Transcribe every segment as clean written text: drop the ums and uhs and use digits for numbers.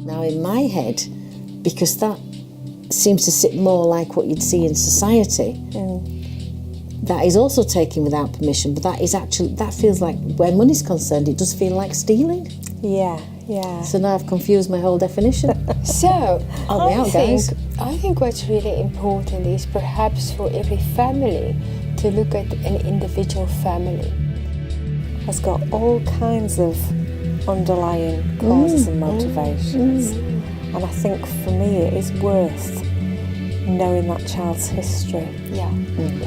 Now in my head, because that seems to sit more like what you'd see in society, that is also taken without permission, but that feels like, where money's concerned, it does feel like stealing. Yeah. So now I've confused my whole definition. So I think what's really important is perhaps for every family to look at an individual family. Has got all kinds of underlying causes and motivations. And I think for me it is worth knowing that child's history.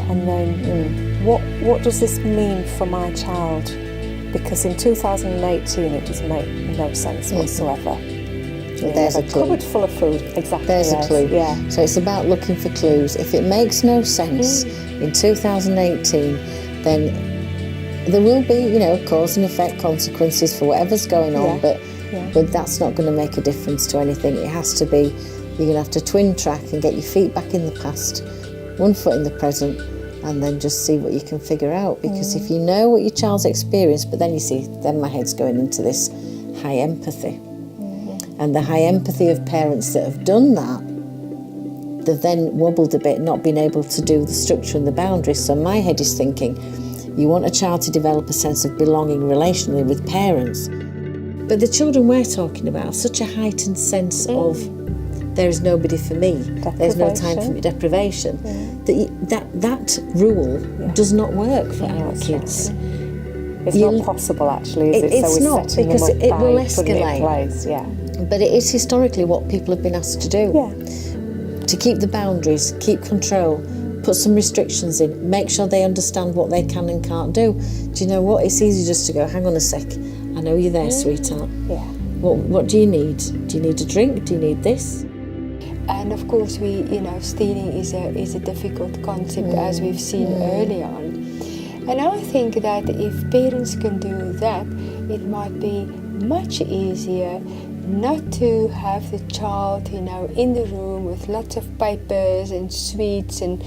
And knowing what does this mean for my child? Because in 2018 it does make no sense whatsoever. There's a clue. Cupboard full of food. Exactly. There's a clue. Yeah. So it's about looking for clues. If it makes no sense in 2018, then there will be, cause and effect consequences for whatever's going on, but that's not going to make a difference to anything. It has to be, you're going to have to twin track and get your feet back in the past, one foot in the present, and then just see what you can figure out. Because if you know what your child's experienced, but then you see, then my head's going into this high empathy. And the high empathy of parents that have done that, they've then wobbled a bit, not been able to do the structure and the boundaries. So my head is thinking, you want a child to develop a sense of belonging relationally with parents. But the children we're talking about have such a heightened sense of there is nobody for me, there's no time for me, deprivation, that rule does not work for our kids. It's not possible actually, is it? It's so not, because it will escalate. But it is historically what people have been asked to do. To keep the boundaries, keep control, put some restrictions in, make sure they understand what they can and can't do. Do you know what? It's easy just to go, hang on a sec, I know you're there, sweetheart. What do you need? Do you need a drink? Do you need this? And of course, stealing is a difficult concept, as we've seen early on. And I think that if parents can do that, it might be much easier not to have the child, in the room with lots of papers and sweets and